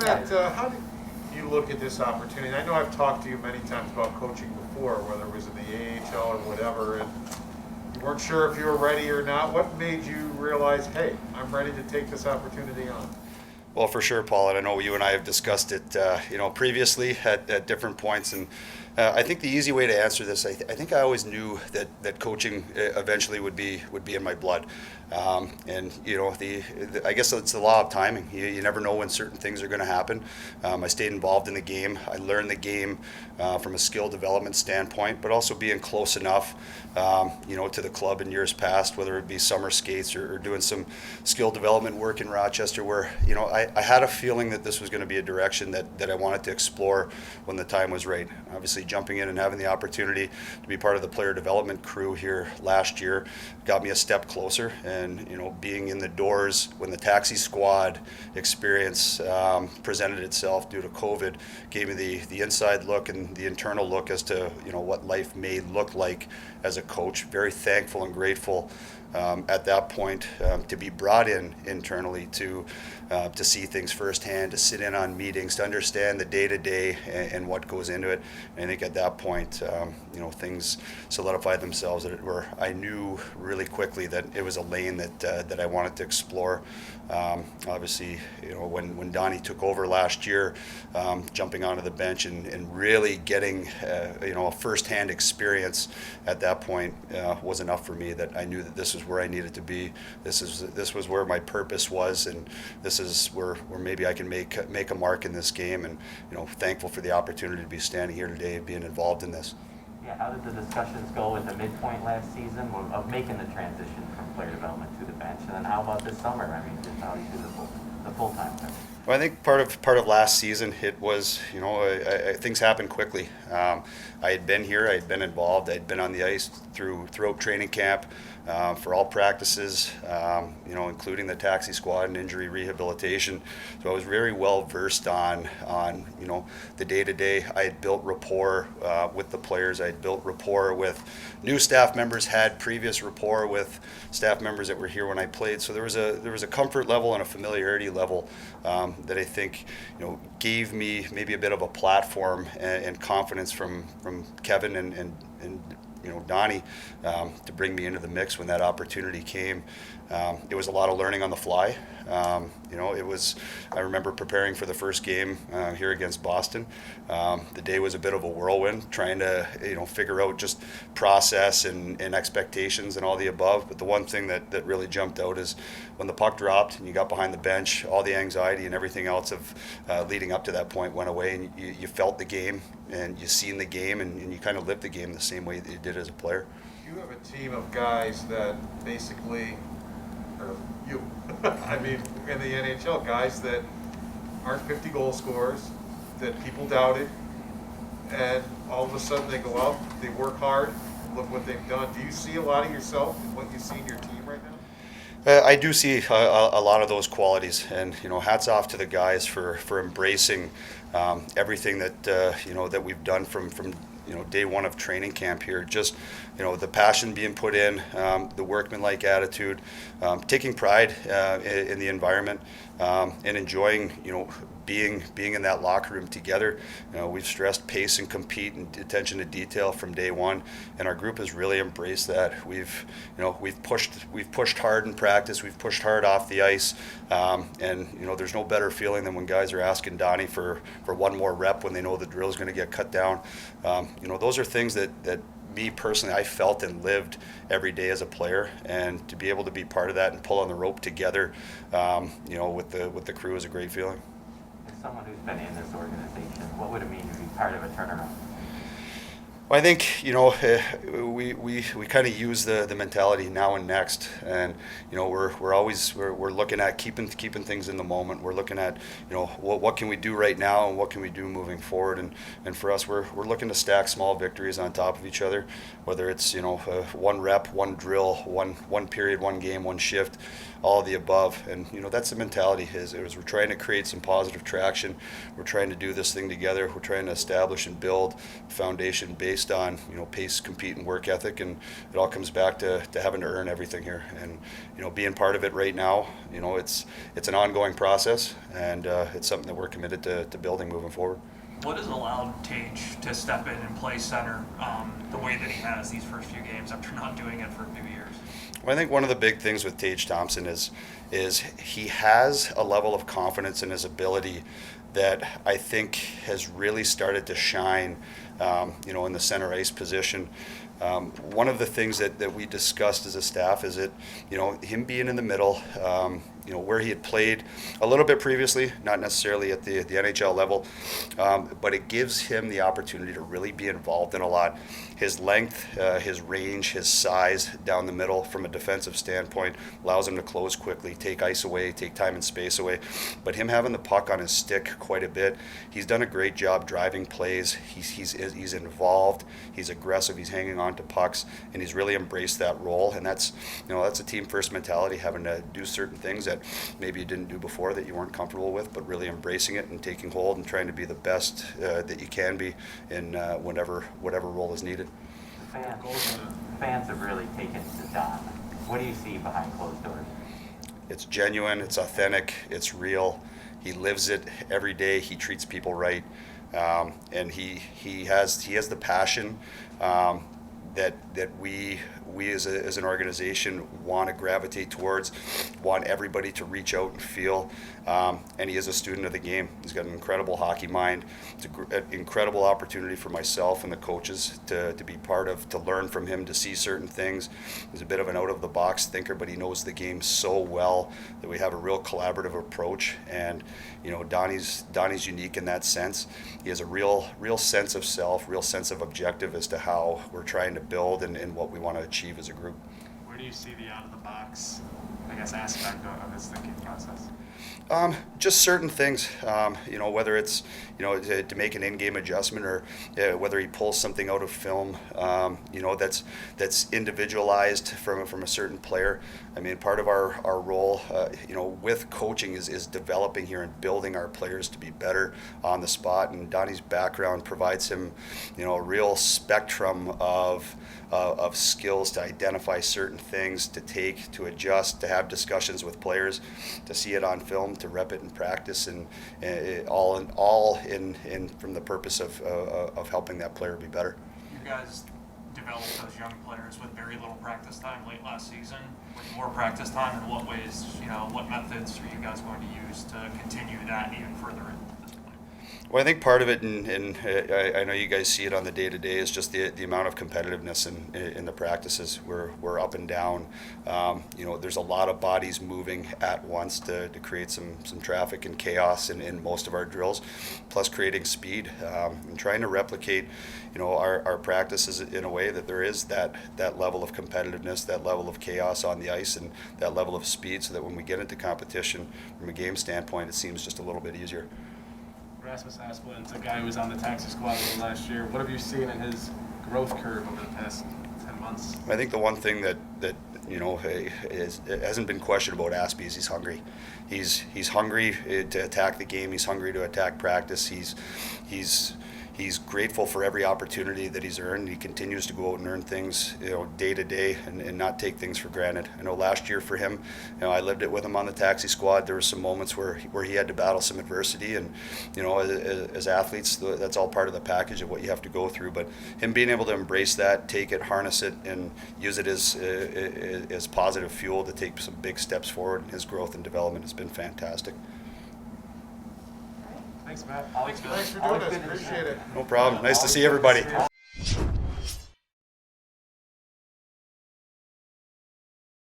Matt, how do you look at this opportunity? I know I've talked to you many times about coaching before, whether it was in the AHL or whatever, and you weren't sure if you were ready or not. What made you realize, hey, I'm ready to take this opportunity on? Well, for sure, Paul, and I know you and I have discussed it, previously at different points. And I think the easy way to answer this, I think I always knew that coaching eventually would be in my blood. And I guess it's the law of timing. You never know when certain things are going to happen. I stayed involved in the game. I learned the game from a skill development standpoint, but also being close enough, to the club in years past, whether it be summer skates or doing some skill development work in Rochester, where I had a feeling that this was going to be a direction that I wanted to explore when the time was right. Obviously, jumping in and having the opportunity to be part of the player development crew here last year got me a step closer. And being in the doors when the taxi squad experience presented itself due to COVID, gave me the inside look and the internal look as to what life may look like as a coach. Very thankful and grateful at that point to be brought in internally to see things firsthand, to sit in on meetings, to understand the day-to-day and what goes into it. And I think at that point, things solidified themselves where I knew really quickly that it was a lane that I wanted to explore. Obviously, when Donnie took over last year, jumping onto the bench and really getting a firsthand experience at that point was enough for me, that I knew that this was where I needed to be. This was where my purpose was, and this is where maybe I can make a mark in this game. And thankful for the opportunity to be standing here today and being involved in this. Yeah, how did the discussions go at the midpoint last season of making the transition from player development to the bench? And then how about this summer? I mean, just how you do the full-time thing. Well, I think part of last season, it was, things happened quickly. I had been here, I had been involved, I had been on the ice throughout training camp, for all practices, including the taxi squad and injury rehabilitation. So I was very well versed on the day-to-day. I had built rapport with the players. I had built rapport with new staff members, had previous rapport with staff members that were here when I played. So there was a comfort level and a familiarity level that I think gave me maybe a bit of a platform and confidence from Kevin and Donnie to bring me into the mix when that opportunity came. It was a lot of learning on the fly. I remember preparing for the first game here against Boston. The day was a bit of a whirlwind, trying to figure out just process and expectations and all the above. But the one thing that really jumped out is when the puck dropped and you got behind the bench, all the anxiety and everything else of leading up to that point went away, and you felt the game and you seen the game, and you kind of lived the game the same way that you did as a player. You have a team of guys that basically, or you, I mean, in the NHL, guys that aren't 50 goal scorers, that people doubted, and all of a sudden they go out, they work hard, look what they've done. Do you see a lot of yourself in what you see in your team right now? I do see a lot of those qualities, and hats off to the guys for embracing everything that we've done from day one of training camp here. Just the passion being put in, the workmanlike attitude, taking pride in the environment, and enjoying being in that locker room together. We've stressed pace and compete and attention to detail from day one, and our group has really embraced that. We've pushed hard in practice. We've pushed hard off the ice, and there's no better feeling than when guys are asking Donnie for one more rep when they know the drill is going to get cut down. Those are things that me personally, I felt and lived every day as a player, and to be able to be part of that and pull on the rope together, with the crew is a great feeling. As someone who's been in this organization, what would it mean to be part of a turnaround? Well, I think we kind of use the mentality now and next, and we're looking at keeping things in the moment. We're looking at what can we do right now and what can we do moving forward, and for us we're looking to stack small victories on top of each other, whether it's one rep, one drill, one period, one game, one shift. all of the above. And that's the mentality. Is we're trying to create some positive traction. We're trying to do this thing together. We're trying to establish and build a foundation based on pace, compete, and work ethic. And it all comes back to having to earn everything here. And being part of it right now, it's an ongoing process, and it's something that we're committed to building moving forward. What has allowed Tage to step in and play center the way that he has these first few games after not doing it for a few years? Well, I think one of the big things with Tage Thompson is he has a level of confidence in his ability that I think has really started to shine, in the center ice position. One of the things that we discussed as a staff is that, him being in the middle, where he had played a little bit previously, not necessarily at the NHL level, but it gives him the opportunity to really be involved in a lot. His length, his range, his size down the middle from a defensive standpoint allows him to close quickly, take ice away, take time and space away. But him having the puck on his stick quite a bit, he's done a great job driving plays. He's involved, he's aggressive, he's hanging on to pucks, and he's really embraced that role. And that's a team first mentality, having to do certain things that maybe you didn't do before that you weren't comfortable with, but really embracing it and taking hold and trying to be the best that you can be in whatever role is needed. Fans have really taken to Don. What do you see behind closed doors? It's genuine, it's authentic, it's real. He lives it every day. He treats people right, and he has the passion that we as an organization want to gravitate towards, want everybody to reach out and feel. And he is a student of the game. He's got an incredible hockey mind. It's an incredible opportunity for myself and the coaches to be part of, to learn from him, to see certain things. He's a bit of an out-of-the-box thinker, but he knows the game so well that we have a real collaborative approach. And Donnie's unique in that sense. He has a real sense of self, real sense of objective as to how we're trying to build and what we want to achieve as a group. Where do you see the out-of-the-box, aspect of his thinking process? Just certain things, whether it's, to make an in-game adjustment, or whether he pulls something out of film, that's individualized from a certain player. I mean, part of our role, with coaching is developing here and building our players to be better on the spot. And Donnie's background provides him, a real spectrum of skills to identify certain things, to take, to adjust, to have discussions with players, to see it on film, to rep it in practice, and all in from the purpose of helping that player be better. You guys developed those young players with very little practice time late last season. With more practice time, in what ways, what methods are you guys going to use to continue that even further at this point? Well, I think part of it, and I know you guys see it on the day-to-day, is just the amount of competitiveness in the practices. We're up and down. There's a lot of bodies moving at once to create some traffic and chaos in most of our drills, plus creating speed and trying to replicate our practices in a way that there is that level of competitiveness, that level of chaos on the ice, and that level of speed, so that when we get into competition from a game standpoint, it seems just a little bit easier. Rasmus Asplund's a guy who was on the taxi squad last year. What have you seen in his growth curve over the past 10 months? I think the one thing that it hasn't been questioned about Aspie is he's hungry. He's hungry to attack the game. He's hungry to attack practice. He's grateful for every opportunity that he's earned. He continues to go out and earn things, day to day, and not take things for granted. I know last year for him, I lived it with him on the taxi squad. There were some moments where he had to battle some adversity, and as athletes, that's all part of the package of what you have to go through. But him being able to embrace that, take it, harness it, and use it as positive fuel to take some big steps forward in his growth and development has been fantastic. Thanks, Matt. Alex, Thanks for doing this. Appreciate it. No problem. Nice to see everybody.